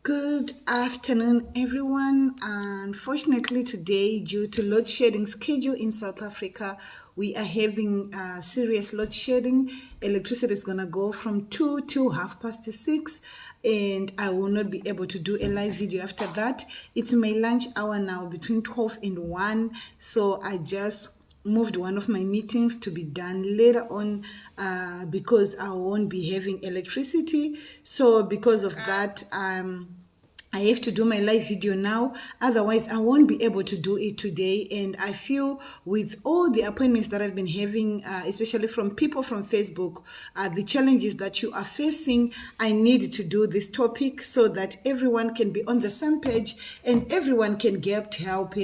Good afternoon, everyone. Unfortunately, today, due to load shedding schedule in South Africa, we are having serious load shedding. Electricity is going to go from 2 till 6:30, and I will not be able to do a live video after that. It's my lunch hour now between 12 and 1, so I just moved one of my meetings to be done later on because I won't be having electricity. So because of that, I have to do my live video now, otherwise I won't be able to do it today. And I feel with all the appointments that I've been having, especially from people from Facebook, the challenges that you are facing, I need to do this topic so that everyone can be on the same page and everyone can get help,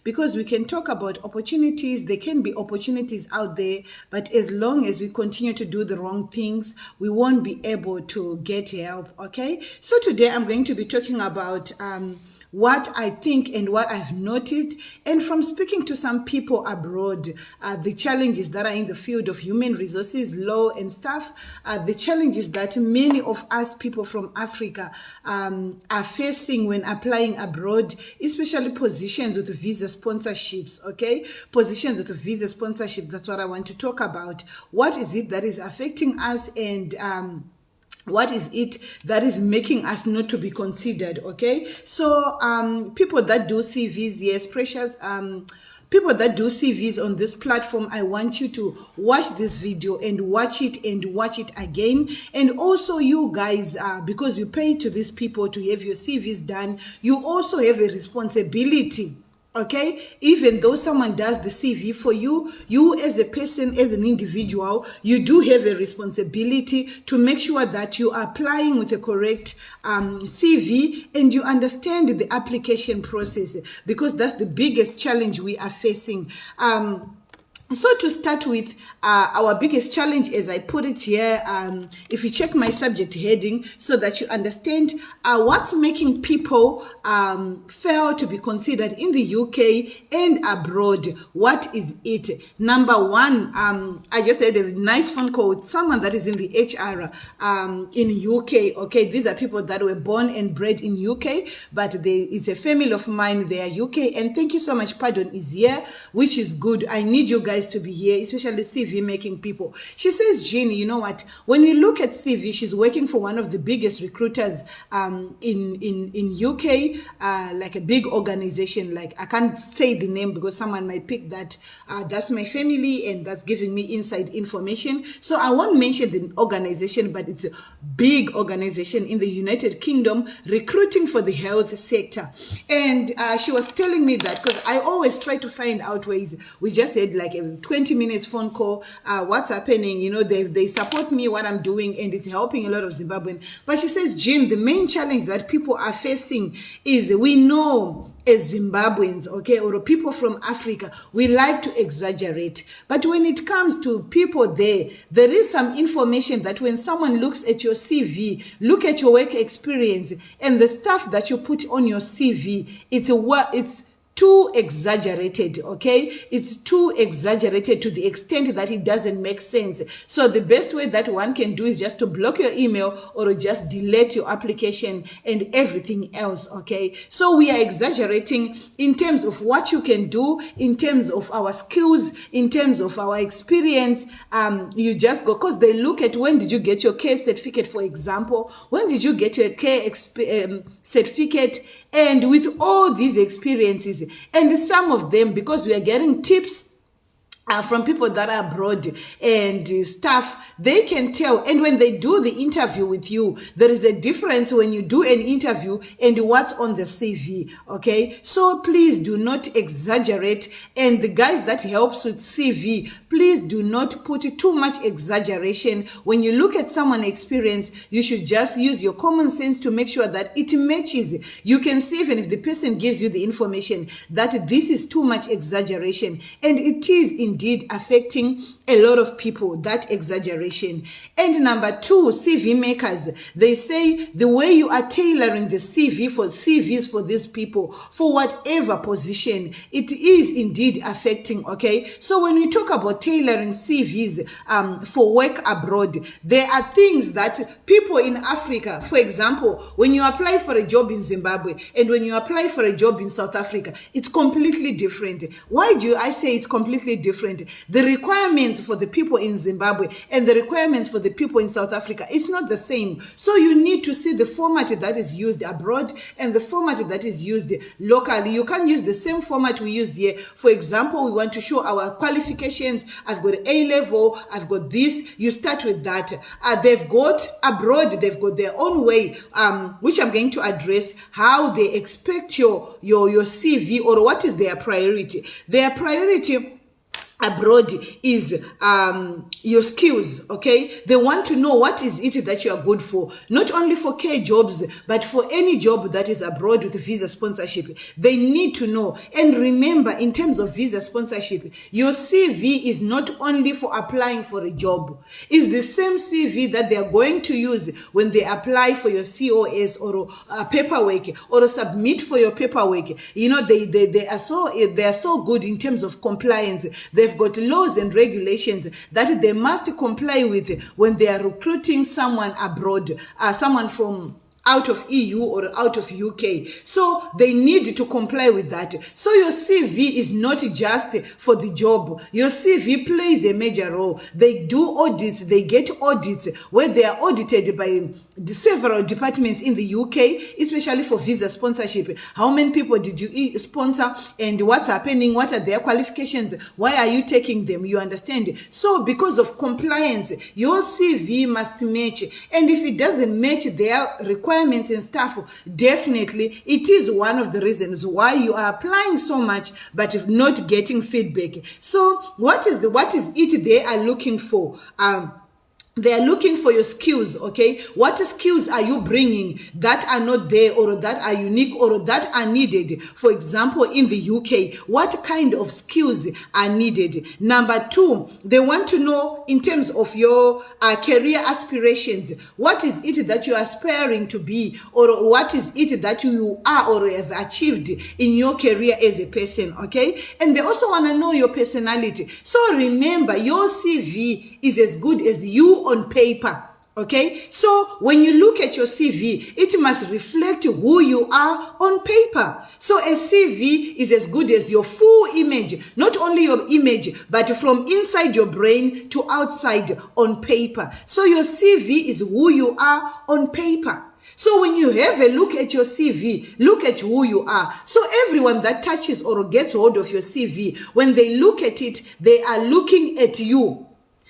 because we can talk about opportunities. There can be opportunities out there, but as long as we continue to do the wrong things, we won't be able to get help. Okay, so today I'm going to be talking about what I think and what I've noticed, and from speaking to some people abroad, the challenges that are in the field of human resources, law and stuff, the challenges that many of us people from Africa are facing when applying abroad, especially positions with visa sponsorships. Okay, positions with visa sponsorship, that's what I want to talk about. What is it that is affecting us, and what is it that is making us not to be considered? Okay, so people that do CVs, yes, precious people that do CVs on this platform, I want you to watch this video and watch it again. And also you guys, because you pay to these people to have your CVs done, you also have a responsibility. Okay, even though someone does the CV for you, you as a person, as an individual, you do have a responsibility to make sure that you are applying with a correct CV, and you understand the application process, because that's the biggest challenge we are facing. So to start with, our biggest challenge, as I put it here, if you check my subject heading so that you understand what's making people fail to be considered in the UK and abroad. What is it? Number one, I just had a nice phone call with someone that is in the HR in UK. Okay, these are people that were born and bred in UK, but it's a family of mine. They are UK, and thank you so much. Pardon is here, which is good. I need you guys to be here, especially CV making people. She says, Jean, you know what? When you look at CV, she's working for one of the biggest recruiters in UK, like a big organization. Like, I can't say the name because someone might pick that. That's my family, and that's giving me inside information. So I won't mention the organization, but it's a big organization in the United Kingdom recruiting for the health sector. And she was telling me that, because I always try to find out ways. We just had like a 20 minutes phone call, what's happening, you know, they support me, what I'm doing, and it's helping a lot of Zimbabweans. But she says, Jim, the main challenge that people are facing is, we know as Zimbabweans, okay, or people from Africa, we like to exaggerate. But when it comes to people there is some information that when someone looks at your CV, look at your work experience and the stuff that you put on your CV, it's too exaggerated. Okay, it's too exaggerated to the extent that it doesn't make sense. So the best way that one can do is just to block your email or just delete your application and everything else. Okay, so we are exaggerating in terms of what you can do, in terms of our skills, in terms of our experience. You just go, because they look at, when did you get your care certificate, for example, when did you get your care certificate, and with all these experiences. And some of them, because we are getting tips from people that are abroad and stuff, they can tell. And when they do the interview with you, there is a difference when you do an interview and what's on the CV. Okay, so please do not exaggerate. And the guys that helps with CV, please do not put too much exaggeration. When you look at someone's experience, you should just use your common sense to make sure that it matches. You can see, even if the person gives you the information, that this is too much exaggeration, and it is in indeed affecting a lot of people, that exaggeration. And number two, CV makers, they say the way you are tailoring the CVs for these people, for whatever position, it is indeed affecting, okay? So when we talk about tailoring CVs for work abroad, there are things that people in Africa, for example, when you apply for a job in Zimbabwe and when you apply for a job in South Africa, it's completely different. Why do I say it's completely different? The requirements for the people in Zimbabwe and the requirements for the people in South Africa, it's not the same. So you need to see the format that is used abroad and the format that is used locally. You can't use the same format we use here. For example, we want to show our qualifications. I've got A level, I've got this. You start with that. They've got abroad, they've got their own way, which I'm going to address, how they expect your CV, or what is their priority. Their priority abroad is your skills, okay? They want to know what is it that you are good for, not only for care jobs, but for any job that is abroad with visa sponsorship. They need to know. And remember, in terms of visa sponsorship, your CV is not only for applying for a job. It's the same CV that they are going to use when they apply for your COS or paperwork, or submit for your paperwork. You know, they are so good in terms of compliance. They've got laws and regulations that they must comply with when they are recruiting someone abroad, someone from out of EU or out of UK. So they need to comply with that. So your CV is not just for the job. Your CV plays a major role. They do audits, they get audits where they are audited by several departments in the UK, especially for visa sponsorship. How many people did you sponsor, and what's happening? What are their qualifications? Why are you taking them? You understand? So because of compliance, your CV must match. And if it doesn't match their requirements and stuff, definitely it is one of the reasons why you are applying so much but not getting feedback. So what is it they are looking for? They are looking for your skills, okay? What skills are you bringing that are not there, or that are unique, or that are needed? For example, in the UK, what kind of skills are needed? Number two, they want to know in terms of your career aspirations. What is it that you are aspiring to be, or what is it that you are or have achieved in your career as a person, okay? And they also want to know your personality. So remember, your CV is as good as you on paper, okay? So when you look at your CV, it must reflect who you are on paper. So a CV is as good as your full image, not only your image, but from inside your brain to outside on paper. So your CV is who you are on paper. So when you have a look at your CV, look at who you are. So everyone that touches or gets hold of your CV, when they look at it, they are looking at you.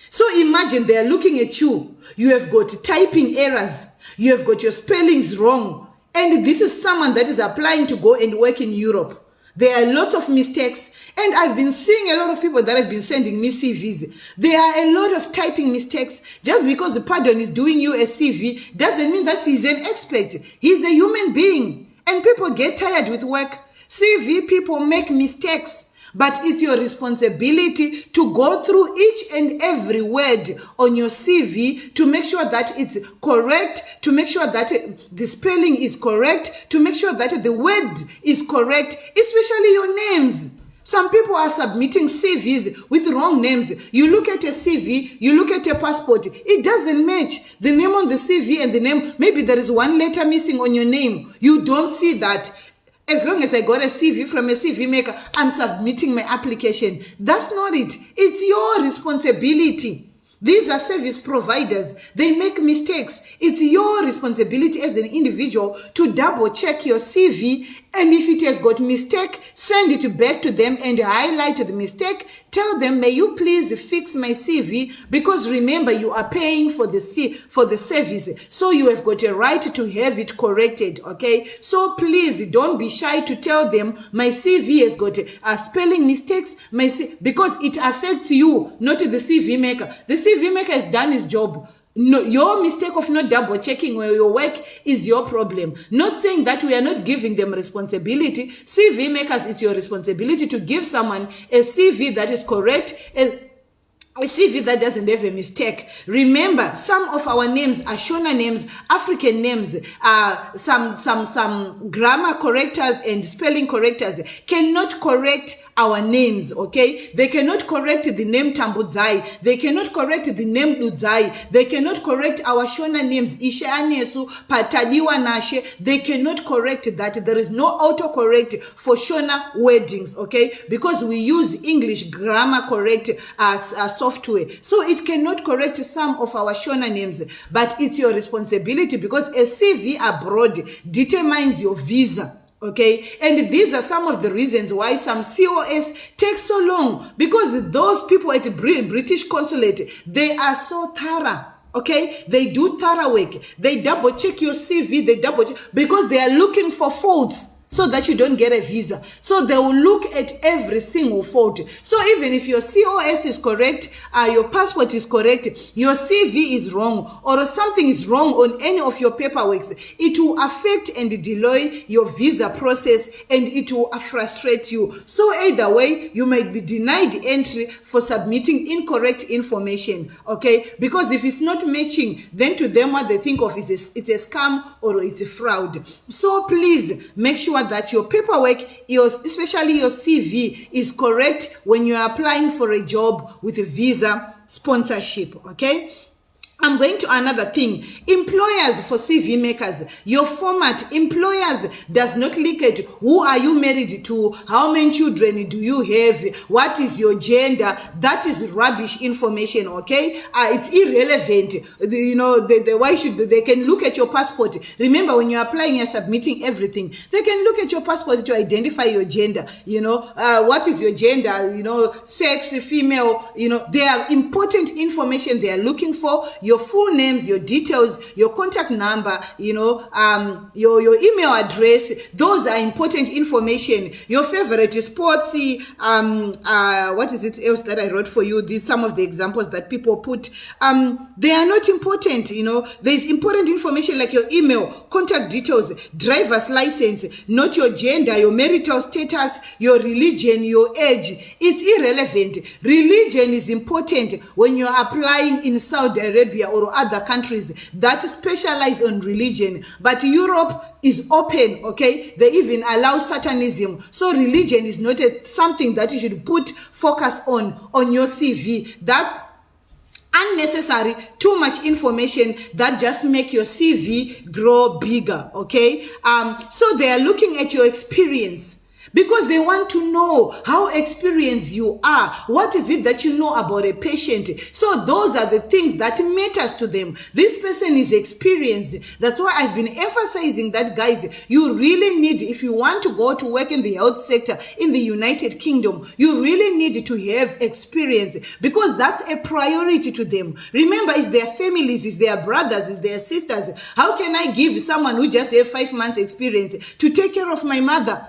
So imagine they are looking at you. You have got typing errors. You have got your spellings wrong. And this is someone that is applying to go and work in Europe. There are lots of mistakes. And I've been seeing a lot of people that have been sending me CVs. There are a lot of typing mistakes. Just because the pardon is doing you a CV doesn't mean that he's an expert. He's a human being. And people get tired with work. CV people make mistakes. But it's your responsibility to go through each and every word on your CV to make sure that it's correct, to make sure that the spelling is correct, to make sure that the word is correct, especially your names. Some people are submitting CVs with wrong names. You look at a CV, you look at a passport, it doesn't match. The name on the CV and the name, maybe there is one letter missing on your name. You don't see that. As long as I got a CV from a CV maker, I'm submitting my application. That's not it. It's your responsibility. These are service providers. They make mistakes. It's your responsibility as an individual to double check your CV, and if it has got mistake, send it back to them and highlight the mistake. Tell them, may you please fix my CV, because remember, you are paying for the service. So you have got a right to have it corrected, okay? So please don't be shy to tell them my CV has got spelling mistakes, because it affects you, not the CV maker. The CV maker has done his job. No, your mistake of not double checking where your work is your problem. Not saying that we are not giving them responsibility. CV makers, it's your responsibility to give someone a CV that is correct, a CV that doesn't have a mistake. Remember, some of our names are Shona names, African names, some grammar correctors and spelling correctors cannot correct our names, okay? They cannot correct the name Tambudzai. They cannot correct the name Ludzai. They cannot correct our Shona names, Isha Anesu, Patadiwa Nashe. They cannot correct that. There is no autocorrect for Shona weddings, okay? Because we use English grammar correct software. So it cannot correct some of our Shona names, but it's your responsibility because a CV abroad determines your visa. Okay, and these are some of the reasons why some COS take so long, because those people at the British consulate, they are so thorough. Okay, they do thorough work. They double check your CV. They double check because they are looking for faults so that you don't get a visa. So they will look at every single fault. So even if your COS is correct, your passport is correct, your CV is wrong, or something is wrong on any of your paperwork, it will affect and delay your visa process, and it will frustrate you. So either way, you might be denied entry for submitting incorrect information, okay? Because if it's not matching, then to them what they think of is it's a scam or it's a fraud. So please make sure that your paperwork, especially your CV, is correct when you are applying for a job with a visa sponsorship, okay? I'm going to another thing. Employers for CV makers, your format, employers does not look at who are you married to, how many children do you have, what is your gender. That is rubbish information, okay? It's irrelevant. Why should they can look at your passport? Remember, when you're applying, you're submitting everything. They can look at your passport to identify your gender. What is your gender? Sex, female. They are important information they are looking for. Your full names, your details, your contact number, your email address. Those are important information. Your favorite sports, what is it else that I wrote for you? These some of the examples that people put. They are not important. There's important information like your email, contact details, driver's license, not your gender, your marital status, your religion, your age. It's irrelevant. Religion is important when you're applying in Saudi Arabia or other countries that specialize on religion. But Europe is open, okay? They even allow Satanism. So religion is not something that you should put focus on your CV. That's unnecessary, too much information that just make your CV grow bigger, okay? So they are looking at your experience, because they want to know how experienced you are. What is it that you know about a patient? So those are the things that matters to them. This person is experienced. That's why I've been emphasizing that, guys, you really need, if you want to go to work in the health sector in the United Kingdom, you really need to have experience, because that's a priority to them. Remember, it's their families, it's their brothers, it's their sisters. How can I give someone who just have 5 months experience to take care of my mother?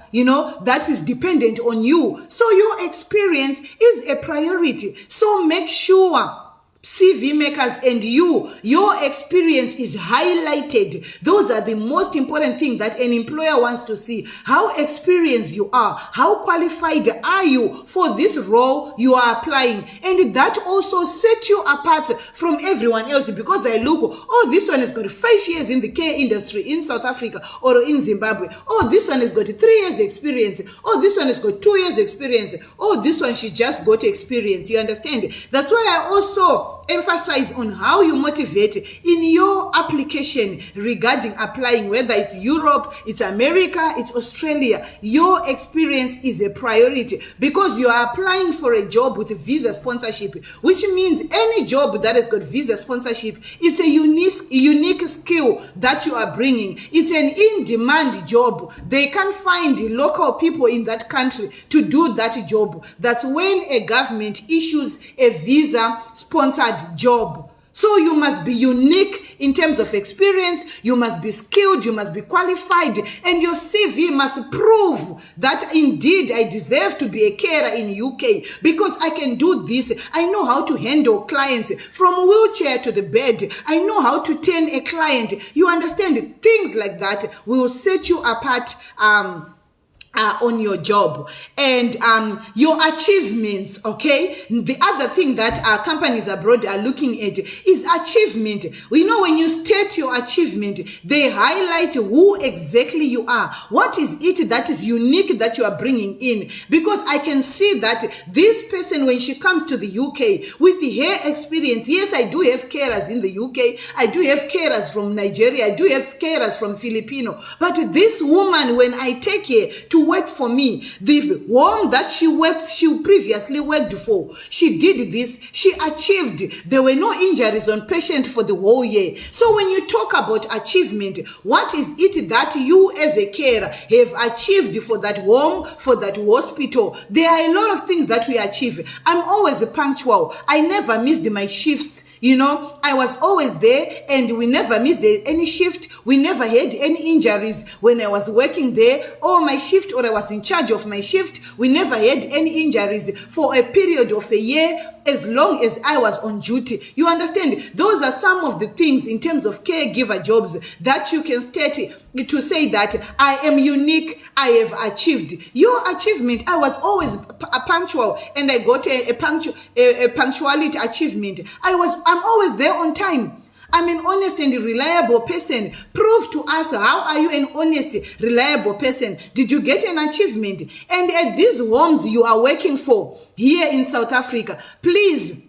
That is dependent on you. So your experience is a priority. So make sure CV makers and your experience is highlighted. Those are the most important thing that an employer wants to see. How experienced you are, how qualified are you for this role you are applying, and that also sets you apart from everyone else. Because I look, this one has got 5 years in the care industry in South Africa or in Zimbabwe. This one has got 3 years experience. This one has got 2 years experience. This one, she just got experience. You understand? That's why I also emphasize on how you motivate in your application regarding applying, whether it's Europe, it's America, it's Australia. Your experience is a priority, because you are applying for a job with a visa sponsorship, which means any job that has got visa sponsorship, it's a unique skill that you are bringing. It's an in-demand job. They can't find local people in that country to do that job. That's when a government issues a visa sponsored job. So you must be unique in terms of experience, you must be skilled, you must be qualified, and your CV must prove that indeed I deserve to be a carer in UK because I can do this. I know how to handle clients from wheelchair to the bed. I know how to turn a client. You understand? Things like that will set you apart on your job. And your achievements, okay? The other thing that companies abroad are looking at is achievement. We know when you state your achievement, they highlight who exactly you are. What is it that is unique that you are bringing in? Because I can see that this person, when she comes to the UK with her experience, yes, I do have carers in the UK, I do have carers from Nigeria, I do have carers from Filipino, but this woman, when I take her to work for me, the home that she previously worked for, she did this, she achieved. There were no injuries on patient for the whole year. So when you talk about achievement, what is it that you as a carer have achieved for that home, for that hospital? There are a lot of things that we achieve. I'm always punctual. I never missed my shifts. You know, I was always there and we never missed any shift. We never had any injuries when I was working there or my shift, or I was in charge of my shift. We never had any injuries for a period of a year as long as I was on duty. You understand? Those are some of the things in terms of caregiver jobs that you can state to say that I am unique, I have achieved. Your achievement, I was always punctual and I got a punctuality achievement. I'm always there on time. I'm an honest and reliable person. Prove to us, how are you an honest, reliable person? Did you get an achievement? And at these homes you are working for here in South Africa, please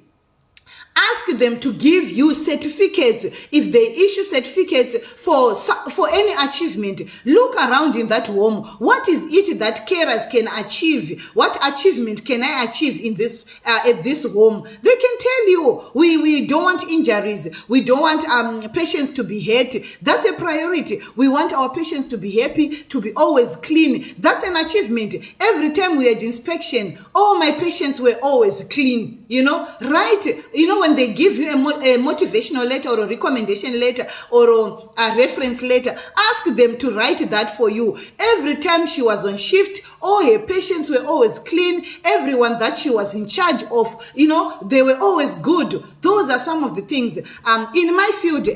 ask them to give you certificates. If they issue certificates for any achievement, look around in that home. What is it that carers can achieve? What achievement can I achieve in this at this home? They can tell you, we don't want injuries. We don't want patients to be hurt. That's a priority. We want our patients to be happy, to be always clean. That's an achievement. Every time we had inspection, all my patients were always clean. You know, right? You know, when they give you a motivational letter or a recommendation letter or a reference letter, ask them to write that for you. Every time she was on shift, all her patients were always clean. Everyone that she was in charge of, you know, they were always good. Those are some of the things. In my field,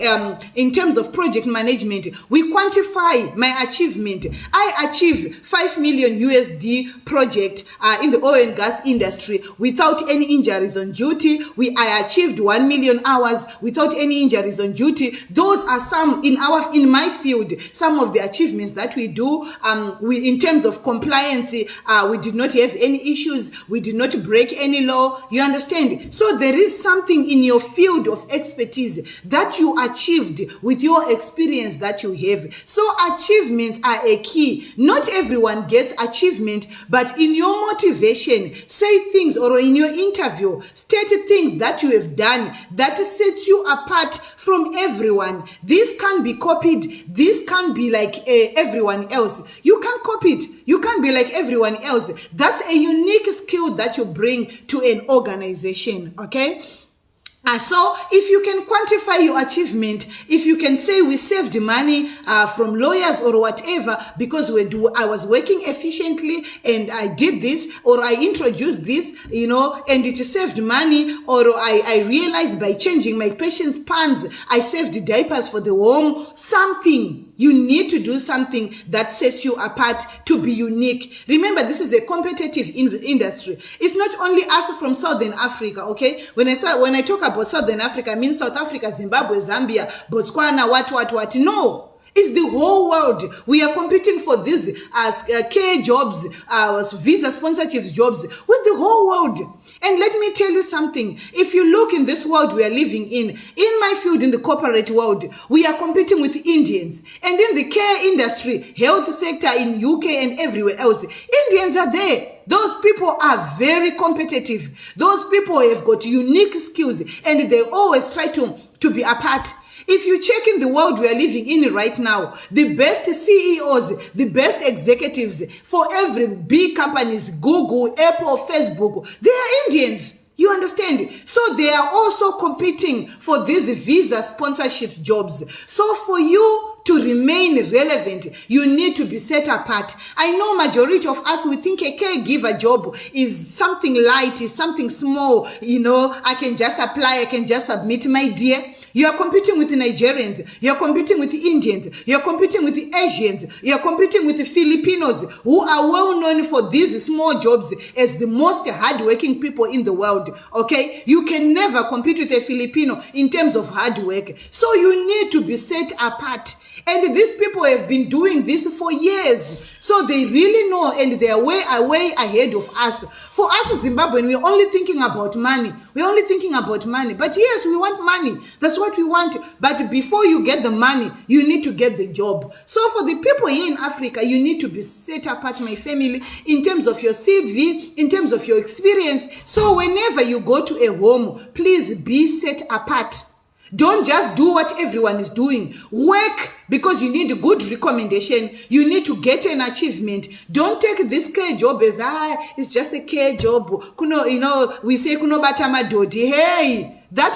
in terms of project management, we quantify my achievement. I achieved 5 million USD project in the oil and gas industry without any injuries on duty. I achieved 1 million hours without any injuries on duty. Those are some in my field, some of the achievements that we do. We, in terms of compliance, we did not have any issues. We did not break any law. You understand? So there is something in your field of expertise that you achieved with your experience that you have. So achievements are a key. Not everyone gets achievement, but in your motivation, say things, or in your interview, state things that you have done that sets you apart from everyone. This can't be copied. This can't be like everyone else. You can't copy it. You can't be like everyone else. That's a unique skill that you bring to an organization, okay? So if you can quantify your achievement, if you can say we saved money from lawyers or whatever because I was working efficiently and I did this, or I introduced this, you know, and it saved money, or I realized by changing my patient's pants, I saved diapers for the home, something. You need to do something that sets you apart to be unique. Remember, this is a competitive industry. It's not only us from Southern Africa, okay? When I talk about Southern Africa, I mean South Africa, Zimbabwe, Zambia, Botswana, what. No. It's the whole world. We are competing for these care jobs, visa sponsorships jobs with the whole world. And let me tell you something. If you look in this world we are living in my field, in the corporate world, we are competing with Indians. And in the care industry, health sector in UK and everywhere else, Indians are there. Those people are very competitive. Those people have got unique skills and they always try to be apart. If you check in the world we are living in right now, the best CEOs, the best executives for every big companies, Google, Apple, Facebook, they are Indians. You understand? So they are also competing for these visa sponsorship jobs. So for you to remain relevant, you need to be set apart. I know majority of us, we think a caregiver job is something light, is something small. I can just apply, I can just submit. My dear, you are competing with Nigerians, you are competing with Indians, you are competing with Asians, you are competing with Filipinos, who are well known for these small jobs as the most hardworking people in the world. Okay, you can never compete with a Filipino in terms of hard work. So you need to be set apart. And these people have been doing this for years. So they really know, and they are way ahead of us. For us, Zimbabwean, we're only thinking about money. We're only thinking about money. But yes, we want money. That's what we want. But before you get the money, you need to get the job. So for the people here in Africa, you need to be set apart, my family, in terms of your CV, in terms of your experience. So whenever you go to a home, please be set apart. Don't just do what everyone is doing. Work because you need a good recommendation. You need to get an achievement. Don't take this care job as, it's just a care job. We say, kuno bata madodi. Hey, that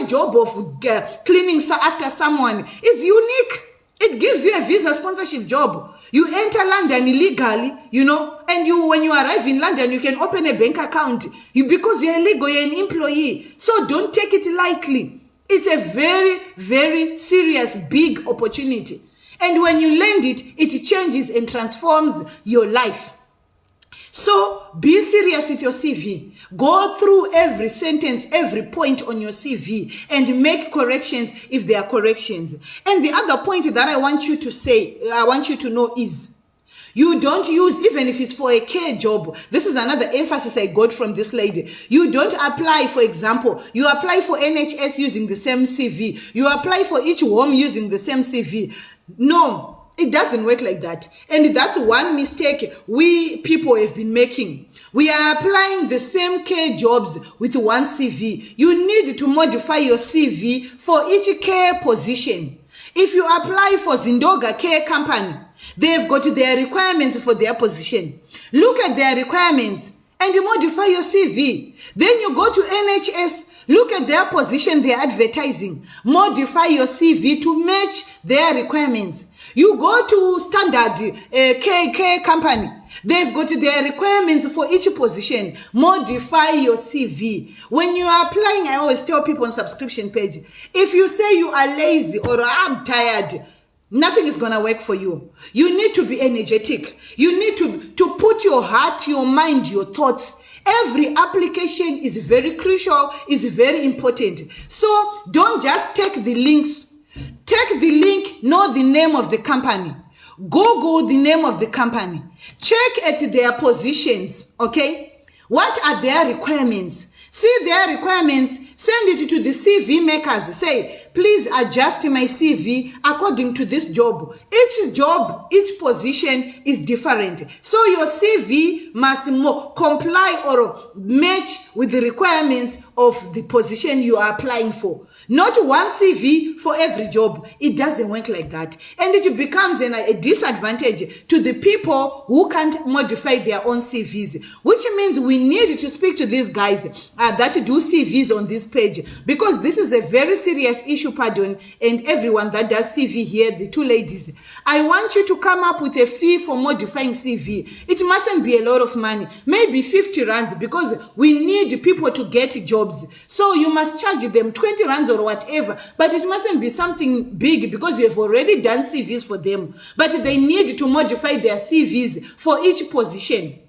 job of cleaning after someone is unique. It gives you a visa sponsorship job. You enter London illegally, and when you arrive in London, you can open a bank account because you're illegal, you're an employee. So don't take it lightly. It's a very, very serious, big opportunity. And when you land it, it changes and transforms your life. So be serious with your CV. Go through every sentence, every point on your CV, and make corrections if there are corrections. And the other point that I want you to know is, you don't use, even if it's for a care job. This is another emphasis I got from this lady. You don't apply, for example, you apply for NHS using the same CV. You apply for each home using the same CV. No, it doesn't work like that. And that's one mistake we people have been making. We are applying the same care jobs with one CV. You need to modify your CV for each care position. If you apply for Zindoga Care Company, they've got their requirements for their position. Look at their requirements and you modify your CV. Then you go to NHS, look at their position, their advertising. Modify your CV to match their requirements. You go to Standard Care Company. They've got their requirements for each position. Modify your CV. When you are applying, I always tell people on subscription page, if you say you are lazy or I'm tired, nothing is going to work for you. You need to be energetic. You need to put your heart, your mind, your thoughts. Every application is very crucial, is very important. So don't just take the links. Take the link, know the name of the company. Google the name of the company. Check at their positions, okay? What are their requirements? See their requirements, send it to the CV makers. Say, please adjust my CV according to this job. Each job, each position is different. So your CV must comply or match with the requirements of the position you are applying for. Not one CV for every job. It doesn't work like that. And it becomes a disadvantage to the people who can't modify their own CVs, which means we need to speak to these guys that do CVs on this page, because this is a very serious issue, pardon, and everyone that does CV here, the two ladies, I want you to come up with a fee for modifying CV. It mustn't be a lot of money, maybe 50 rands, because we need people to get jobs. So you must charge them 20 rands or whatever, but it mustn't be something big because you have already done CVs for them. But they need to modify their CVs for each position.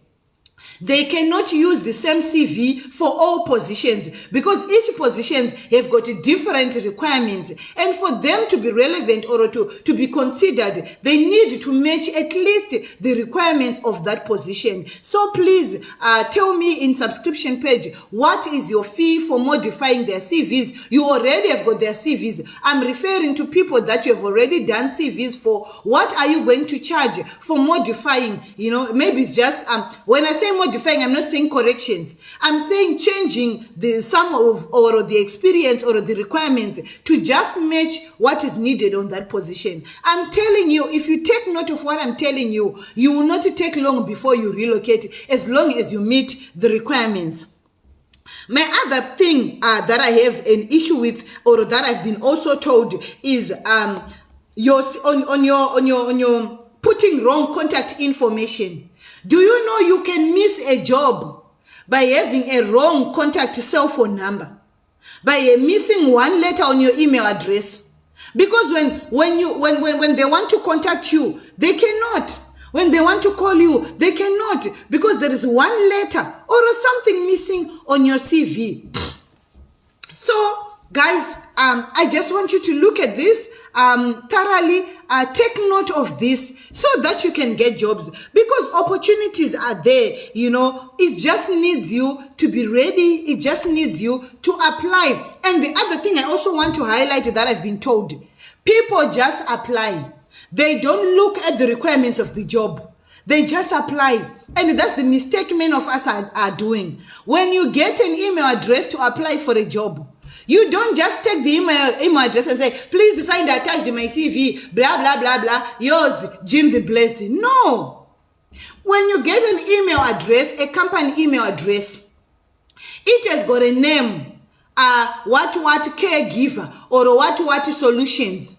They cannot use the same CV for all positions because each positions have got different requirements. And for them to be relevant or to be considered, they need to match at least the requirements of that position. So please tell me in subscription page, what is your fee for modifying their CVs? You already have got their CVs. I'm referring to people that you have already done CVs for. What are you going to charge for modifying? Maybe it's just, when I say modifying, I'm not saying corrections. I'm saying changing the sum of or the experience or the requirements to just match what is needed on that position. I'm telling you, if you take note of what I'm telling you, you will not take long before you relocate, as long as you meet the requirements. My other thing that I have an issue with, or that I've been also told, is your putting wrong contact information. Do you know you can miss a job by having a wrong contact cell phone number, by missing one letter on your email address? Because when they want to contact you, they cannot. When they want to call you, they cannot, because there is one letter or something missing on your CV. So, guys, I just want you to look at this thoroughly, take note of this so that you can get jobs, because opportunities are there, you know. It just needs you to be ready. It just needs you to apply. And the other thing I also want to highlight that I've been told, people just apply. They don't look at the requirements of the job. They just apply. And that's the mistake many of us are doing. When you get an email address to apply for a job, you don't just take the email address and say, please find attached my CV, blah, blah, blah, blah, yours, Jim the Blessed. No. When you get an email address, a company email address, it has got a name, what caregiver, or what solutions.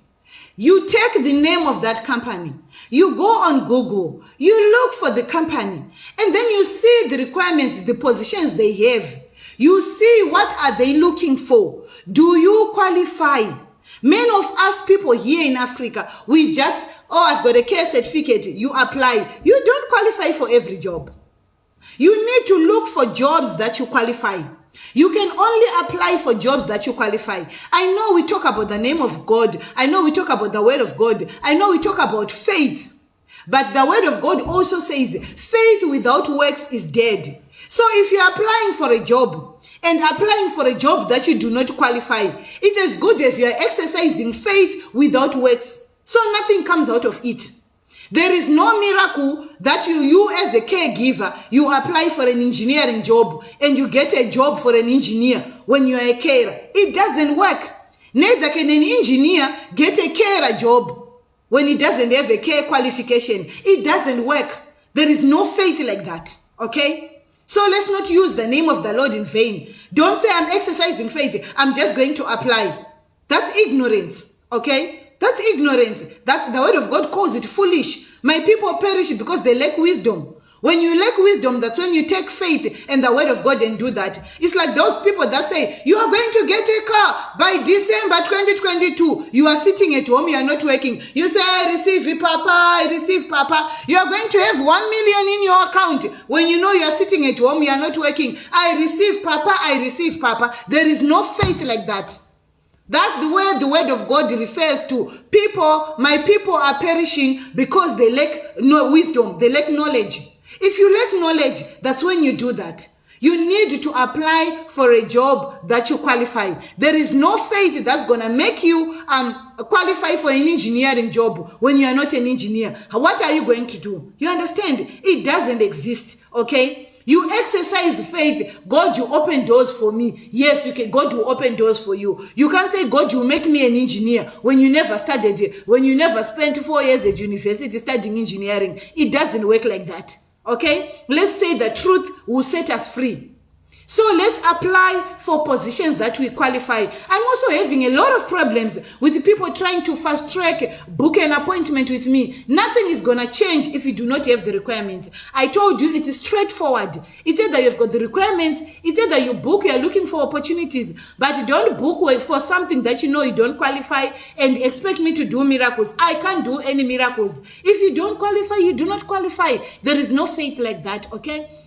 You take the name of that company, you go on Google, you look for the company, and then you see the requirements, the positions they have. You see what are they looking for. Do you qualify? Many of us people here in Africa, we just, I've got a care certificate, you apply. You don't qualify for every job. You need to look for jobs that you qualify. You can only apply for jobs that you qualify. I know we talk about the name of God. I know we talk about the word of God. I know we talk about faith. But the word of God also says faith without works is dead. So if you're applying for a job and applying for a job that you do not qualify, it's as good as you're exercising faith without works. So nothing comes out of it. There is no miracle that you as a caregiver, you apply for an engineering job and you get a job for an engineer when you are a carer. It doesn't work. Neither can an engineer get a carer job when he doesn't have a care qualification. It doesn't work. There is no faith like that. Okay? So let's not use the name of the Lord in vain. Don't say I'm exercising faith. I'm just going to apply. That's ignorance. Okay? That's ignorance. That's the word of God calls it foolish. My people perish because they lack wisdom. When you lack wisdom, that's when you take faith and the word of God and do that. It's like those people that say, you are going to get a car by December 2022. You are sitting at home, you are not working. You say, I receive it, Papa, I receive, Papa. You are going to have 1 million in your account. When you know you are sitting at home, you are not working. I receive, Papa, I receive, Papa. There is no faith like that. That's the way the word of God refers to people. My people are perishing because they lack no wisdom. They lack knowledge. If you lack knowledge, that's when you do that. You need to apply for a job that you qualify. There is no faith that's going to make you qualify for an engineering job when you are not an engineer. What are you going to do? You understand? It doesn't exist. Okay? You exercise faith. God, you open doors for me. Yes, you can. God will open doors for you. You can't say, God, you make me an engineer when you never studied, when you never spent 4 years at university studying engineering. It doesn't work like that. Okay? Let's say the truth will set us free. So let's apply for positions that we qualify. I'm also having a lot of problems with people trying to fast track, book an appointment with me. Nothing is going to change if you do not have the requirements. I told you it is straightforward. It's either you've got the requirements, it's either you book, you're looking for opportunities, but don't book for something that you know you don't qualify and expect me to do miracles. I can't do any miracles. If you don't qualify, you do not qualify. There is no faith like that, okay?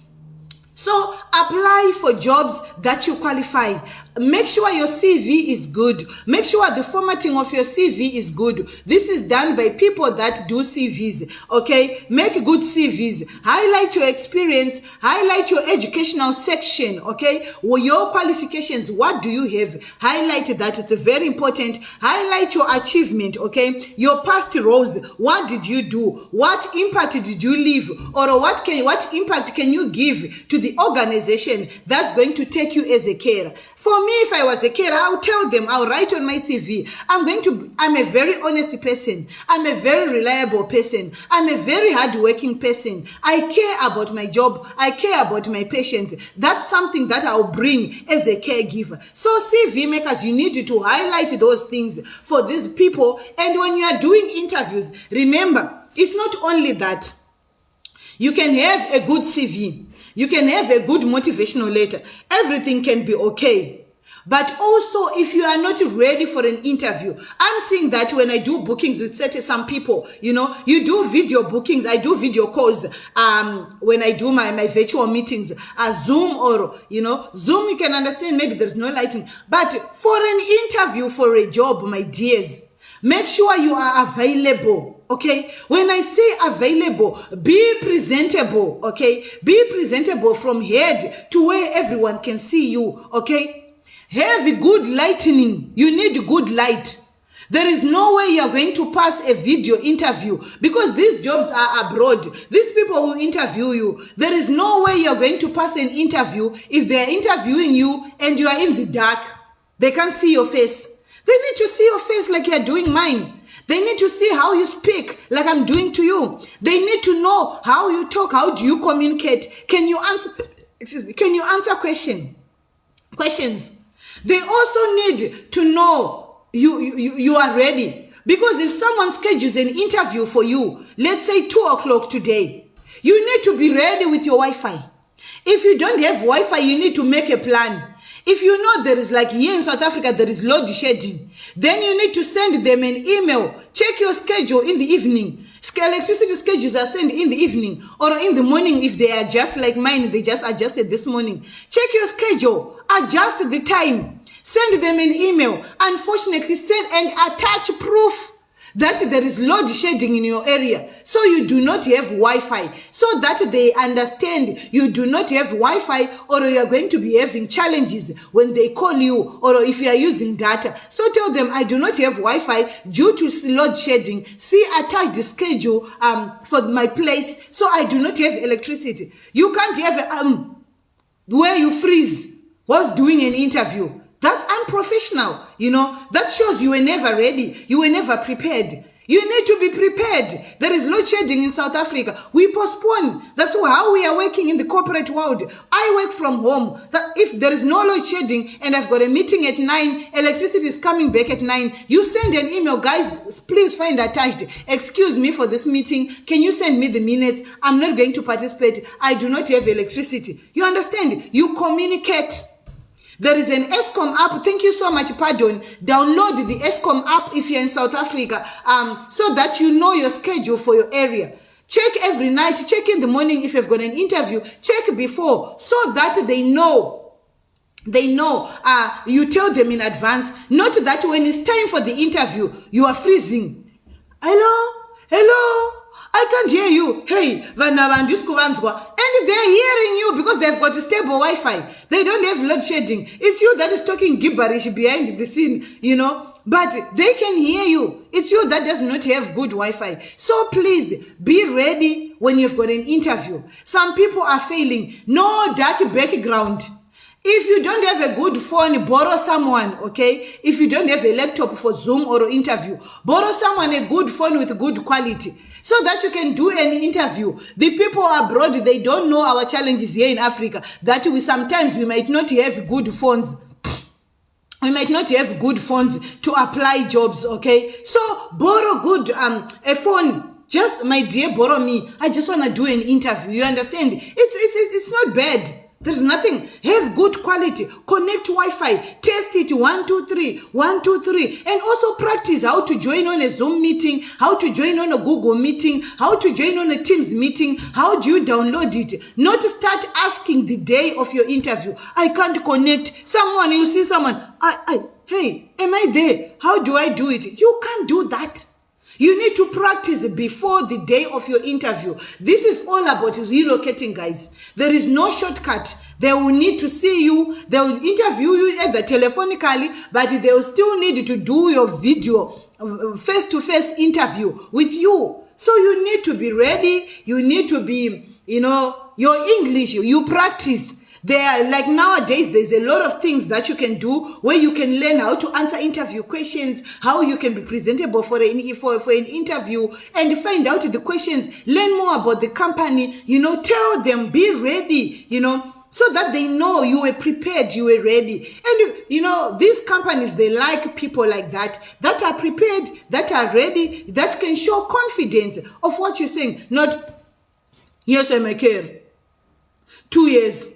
So apply for jobs that you qualify. Make sure your CV is good. Make sure the formatting of your CV is good. This is done by people that do CVs. Okay? Make good CVs. Highlight your experience. Highlight your educational section. Okay? Well, your qualifications. What do you have? Highlight that. It's very important. Highlight your achievement. Okay? Your past roles. What did you do? What impact did you leave? Or what impact can you give to the organization that's going to take you as a carer? For me, if I was a carer, I'll tell them, I'll write on my CV, I'm a very honest person. I'm a very reliable person. I'm a very hardworking person. I care about my job. I care about my patients. That's something that I'll bring as a caregiver. So CV makers, you need to highlight those things for these people. And when you are doing interviews, remember, it's not only that. You can have a good CV. You can have a good motivational letter. Everything can be okay. But also, if you are not ready for an interview, I'm seeing that when I do bookings with some people, you do video bookings. I do video calls when I do my virtual meetings, Zoom or, Zoom, you can understand, maybe there's no lighting. But for an interview for a job, my dears, make sure you are available. Okay, when I say available, be presentable. Okay, be presentable from head to where everyone can see you. Okay, have a good lighting. You need good light. There is no way you are going to pass a video interview because these jobs are abroad. These people will interview you. There is no way you are going to pass an interview if they are interviewing you and you are in the dark. They can't see your face. They need to see your face like you are doing mine. They need to see how you speak like I'm doing to you. They need to know how you talk. How do you communicate? Can you answer, can you answer questions? They also need to know you are ready. Because if someone schedules an interview for you, let's say 2 o'clock today, you need to be ready with your Wi-Fi. If you don't have Wi-Fi, you need to make a plan. If you know there is, like here in South Africa, there is load shedding, then you need to send them an email. Check your schedule in the evening. Electricity schedules are sent in the evening or in the morning. If they are just like mine, they just adjusted this morning. Check your schedule, adjust the time, send them an email. Unfortunately, send and attach proof that there is load shedding in your area, so you do not have Wi-Fi, so that they understand you do not have Wi-Fi, or you are going to be having challenges when they call you, or if you are using data. So tell them, I do not have Wi-Fi due to load shedding. See, attach the schedule for my place, so I do not have electricity. You can't have where you freeze whilst doing an interview. That's unprofessional, that shows you were never ready. You were never prepared. You need to be prepared. There is load shedding in South Africa. We postpone. That's how we are working in the corporate world. I work from home. That if there is no load shedding and I've got a meeting at 9, electricity is coming back at 9, you send an email, guys, please find attached, excuse me for this meeting. Can you send me the minutes? I'm not going to participate. I do not have electricity. You understand? You communicate. There is an ESCOM app. Thank you so much, pardon. Download the ESCOM app if you're in South Africa, so that you know your schedule for your area. Check every night, check in the morning if you've got an interview, check before, so that they know. You tell them in advance, not that when it's time for the interview, you are freezing. Hello, I can't hear you. Hey, and they're hearing you because they've got a stable Wi-Fi. They don't have load shedding. It's you that is talking gibberish behind the scene, but they can hear you. It's you that does not have good Wi-Fi. So please be ready when you've got an interview. Some people are failing. No dark background. If you don't have a good phone, borrow someone, okay? If you don't have a laptop for Zoom or interview, borrow someone a good phone with good quality so that you can do an interview. The people abroad, they don't know our challenges here in Africa, that we might not have good phones. We might not have good phones to apply jobs, okay? So borrow good a phone. Just, my dear, borrow me. I just want to do an interview. You understand? It's not bad. There's nothing. Have good quality. Connect Wi-Fi. Test it. 1, 2, 3. 1, 2, 3. And also practice how to join on a Zoom meeting, how to join on a Google meeting, how to join on a Teams meeting. How do you download it? Not start asking the day of your interview. I can't connect. Someone, you see someone. Hey, am I there? How do I do it? You can't do that. You need to practice before the day of your interview. This is all about relocating, guys. There is no shortcut. They will need to see you. They will interview you either telephonically, but they will still need to do your video, face-to-face interview with you. So you need to be ready. You need to be, your English, you practice. There, like nowadays, there's a lot of things that you can do where you can learn how to answer interview questions, how you can be presentable for an interview, and find out the questions, learn more about the company, tell them, be ready, so that they know you were prepared, you were ready. And, these companies, they like people like that are prepared, that are ready, that can show confidence of what you're saying. Not, yes, I'm a care. 2 years.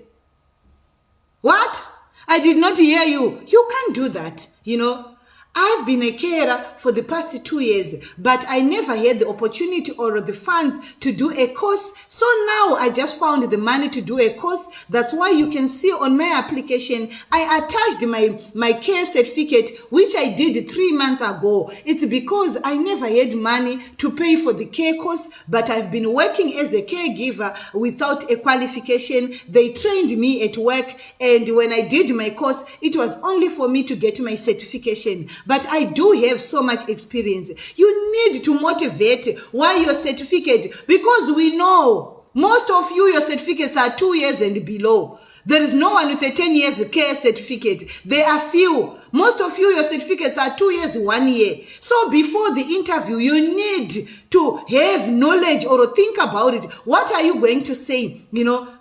What? I did not hear you. You can't do that, I've been a carer for the past 2 years, but I never had the opportunity or the funds to do a course. So now I just found the money to do a course. That's why you can see on my application, I attached my care certificate, which I did 3 months ago. It's because I never had money to pay for the care course, but I've been working as a caregiver without a qualification. They trained me at work, and when I did my course, it was only for me to get my certification. But I do have so much experience. You need to motivate why your certificate, because we know most of you, your certificates are 2 years and below. There is no one with a 10 years care certificate. There are few. Most of you, your certificates are 2 years, 1 year. So before the interview, you need to have knowledge or think about it. What are you going to say?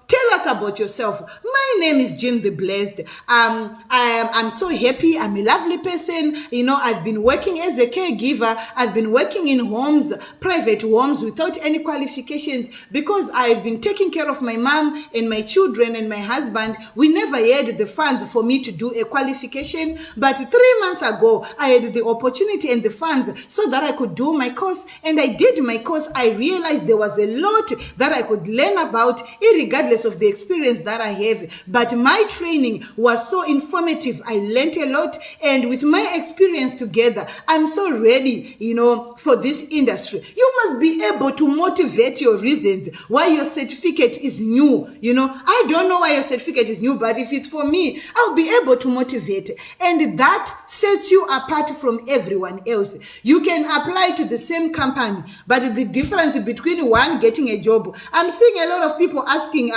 Tell us about yourself. My name is Jean the Blessed. I'm so happy. I'm a lovely person. I've been working as a caregiver. I've been working in homes, private homes, without any qualifications, because I've been taking care of my mom and my children and my husband. We never had the funds for me to do a qualification, but 3 months ago, I had the opportunity and the funds so that I could do my course, and I did my course. I realized there was a lot that I could learn about, irregardless of the experience that I have. But my training was so informative. I learned a lot, and with my experience together, I'm so ready, for this industry. You must be able to motivate your reasons why your certificate is new. I don't know why your certificate is new, but if it's for me, I'll be able to motivate, and that sets you apart from everyone else. You can apply to the same company, but the difference between one getting a job, I'm seeing a lot of people asking,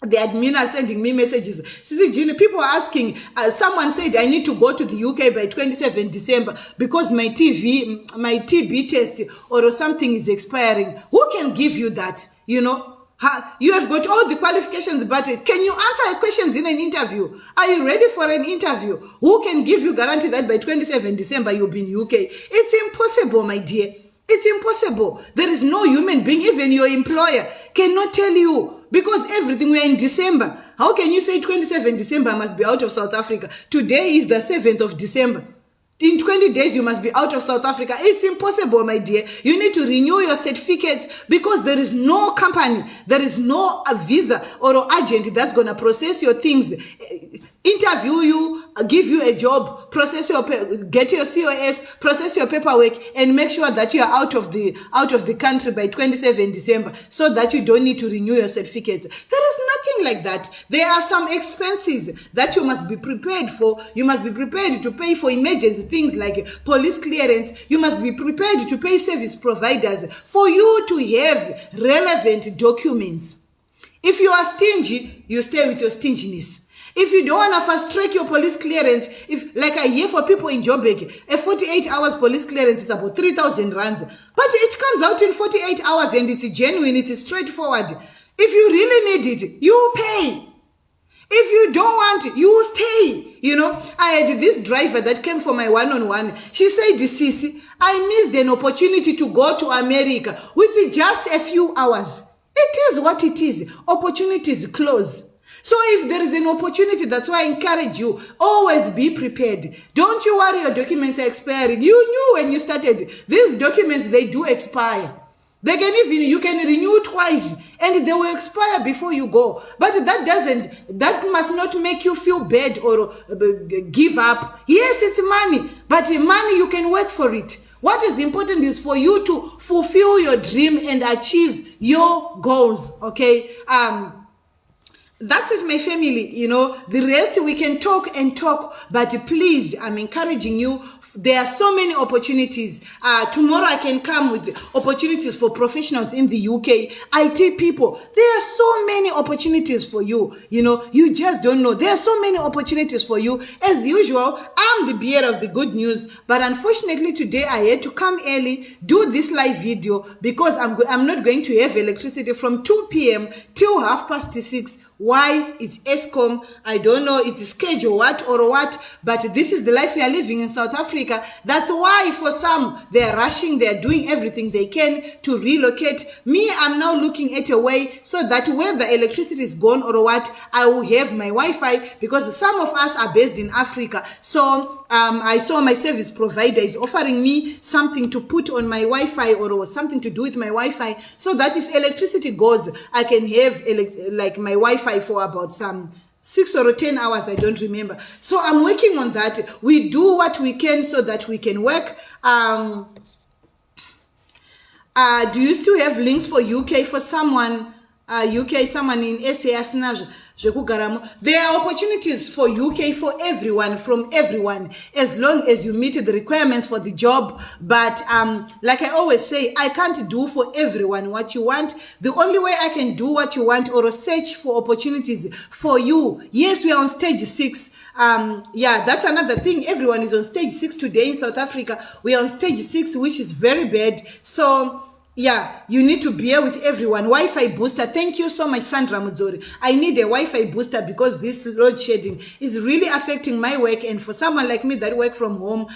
the admin are sending me messages. Sisi Jean, people are asking, someone said I need to go to the UK by 27 December because my TB test or something is expiring. Who can give you that? You have got all the qualifications, but can you answer questions in an interview? Are you ready for an interview? Who can give you guarantee that by 27 December you'll be in UK? It's impossible, my dear. It's impossible. There is no human being, even your employer, cannot tell you, because everything, we are in December. How can you say 27 December I must be out of South Africa? Today is the 7th of December. In 20 days, you must be out of South Africa. It's impossible, my dear. You need to renew your certificates, because there is no company, there is no visa or agent that's going to process your things, interview you, give you a job, get your COS, process your paperwork, and make sure that you are out of the country by 27 December, so that you don't need to renew your certificates. There is nothing like that. There are some expenses that you must be prepared for. You must be prepared to pay for emergency things like police clearance. You must be prepared to pay service providers for you to have relevant documents. If you are stingy, you stay with your stinginess. If you don't want to fast track your police clearance, if, like I hear for people in Joburg, a 48 hours police clearance is about 3,000 rands. But it comes out in 48 hours and it's genuine, it's straightforward. If you really need it, you pay. If you don't want it, you stay. I had this driver that came for my one-on-one. She said, Sisi, I missed an opportunity to go to America with just a few hours. It is what it is. Opportunities close. So if there is an opportunity, that's why I encourage you, always be prepared. Don't you worry your documents are expiring. You knew when you started. These documents, they do expire. You can renew twice and they will expire before you go. But that must not make you feel bad or give up. Yes, it's money, but money, you can work for it. What is important is for you to fulfill your dream and achieve your goals, okay? That's it, my family. The rest we can talk and talk, but please, I'm encouraging you. There are so many opportunities. Tomorrow I can come with opportunities for professionals in the UK, IT people. There are so many opportunities for you. You just don't know. There are so many opportunities for you. As usual, I'm the bearer of the good news, but unfortunately today I had to come early, do this live video, because I'm not going to have electricity from 2 p.m. till 6:30. Why? It's ESCOM. I don't know, it's schedule what, but this is the life we are living in South Africa. That's why for some, they're rushing, they're doing everything they can to relocate. Me, I'm now looking at a way so that whether electricity is gone or what, I will have my Wi-Fi, because some of us are based in Africa. So I saw my service provider is offering me something to put on my Wi-Fi, or something to do with my Wi-Fi, so that if electricity goes, I can have like my Wi-Fi for about some 6 or 10 hours, I don't remember. So I'm working on that. We do what we can so that we can work. Do you still have links for UK for someone? UK, someone in SA. There are opportunities for UK for everyone, from everyone, as long as you meet the requirements for the job. But like I always say, I can't do for everyone what you want. The only way I can do what you want, or search for opportunities for you. Yes, we are on stage 6. Yeah, that's another thing. Everyone is on stage 6 today in South Africa. We are on stage 6, which is very bad. So yeah, you need to bear with everyone. Wi-Fi booster. Thank you so much, Sandra Mudzori. I need a Wi-Fi booster because this load shedding is really affecting my work. And for someone like me that work from home,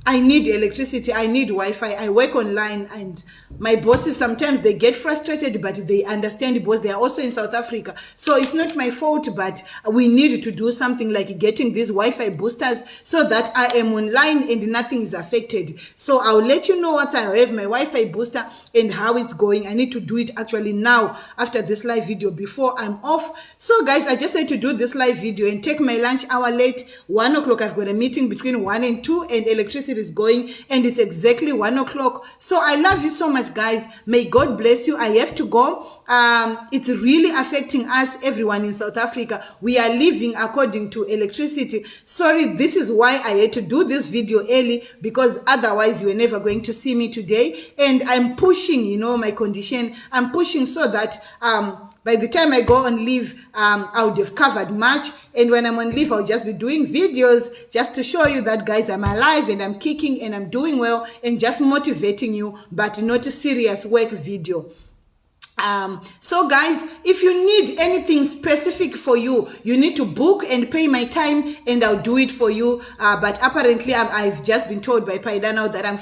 I need electricity, I need Wi-Fi, I work online, and my bosses, sometimes they get frustrated, but they understand because they are also in South Africa. So it's not my fault, but we need to do something like getting these Wi-Fi boosters so that I am online and nothing is affected. So I'll let you know once I have my Wi-Fi booster and how it's going. I need to do it actually now after this live video before I'm off. So guys, I just had to do this live video and take my lunch hour late. 1 o'clock, I've got a meeting between 1 and 2, and electricity is going, and it's exactly 1 o'clock. So I love you so much, guys. May God bless you. I have to go. It's really affecting us, everyone in South Africa. We are living according to electricity. Sorry, this is why I had to do this video early, because otherwise you are never going to see me today. And I'm pushing, my condition. I'm pushing so that by the time I go on leave, I would have covered much. And when I'm on leave, I'll just be doing videos just to show you that, guys, I'm alive and I'm kicking and I'm doing well, and just motivating you, but not a serious work video. So guys, if you need anything specific for you, you need to book and pay my time, and I'll do it for you. But apparently I've just been told by Paida now that I'm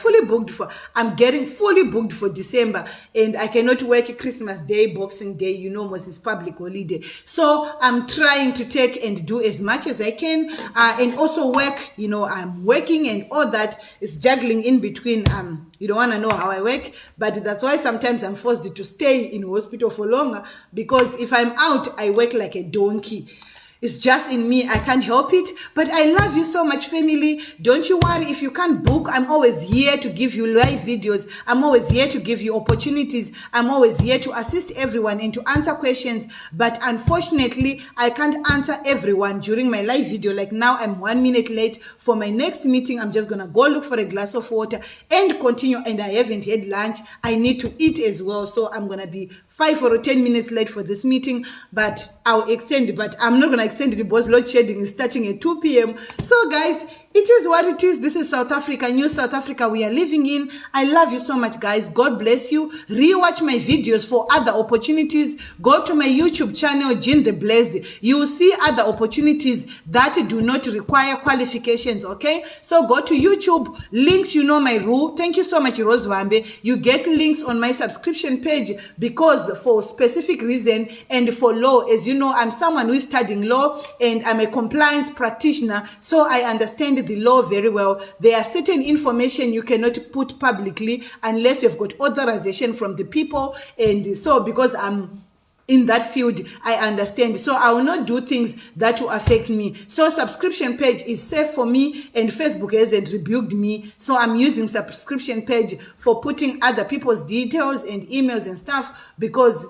getting fully booked for December, and I cannot work Christmas Day, Boxing Day, most is public holiday. So I'm trying to take and do as much as I can, and also work, I'm working, and all that is juggling in between. You don't want to know how I work, but that's why sometimes I'm forced to stay in hospital for longer, because if I'm out, I work like a donkey. It's just in me. I can't help it. But I love you so much, family. Don't you worry. If you can't book, I'm always here to give you live videos. I'm always here to give you opportunities. I'm always here to assist everyone and to answer questions. But unfortunately, I can't answer everyone during my live video. Like now, I'm 1 minute late for my next meeting. I'm just going to go look for a glass of water and continue. And I haven't had lunch. I need to eat as well. So I'm going to be 5 or 10 minutes late for this meeting. But I'll extend it. But I'm not going to extended because load shedding is starting at 2 p.m. So guys, it is what it is. This is South Africa, new South Africa we are living in. I love you so much, guys. God bless you. Rewatch my videos for other opportunities. Go to my YouTube channel, Jean the Blessed. You will see other opportunities that do not require qualifications, okay? So go to YouTube. Links, you know my rule. Thank you so much, Rose Vambe. You get links on my subscription page because for specific reason and for law, as you know, I'm someone who is studying law and I'm a compliance practitioner, so I understand the law very well. There are certain information you cannot put publicly unless you've got authorization from the people, and so because I'm in that field, I understand. So I will not do things that will affect me. So subscription page is safe for me, and Facebook hasn't rebuked me. So I'm using subscription page for putting other people's details and emails and stuff, because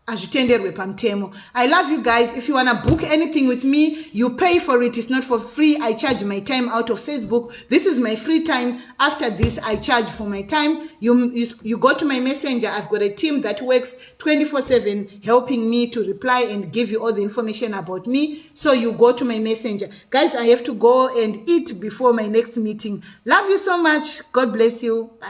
azvitenderwe pamutemo. I love you guys. If you want to book anything with me, you pay for it. It's not for free. I charge my time out of Facebook. This is my free time. After this, I charge for my time. You go to my messenger. I've got a team that works 24/7 helping me to reply and give you all the information about me. So you go to my messenger. Guys, I have to go and eat before my next meeting. Love you so much. God bless you. Bye.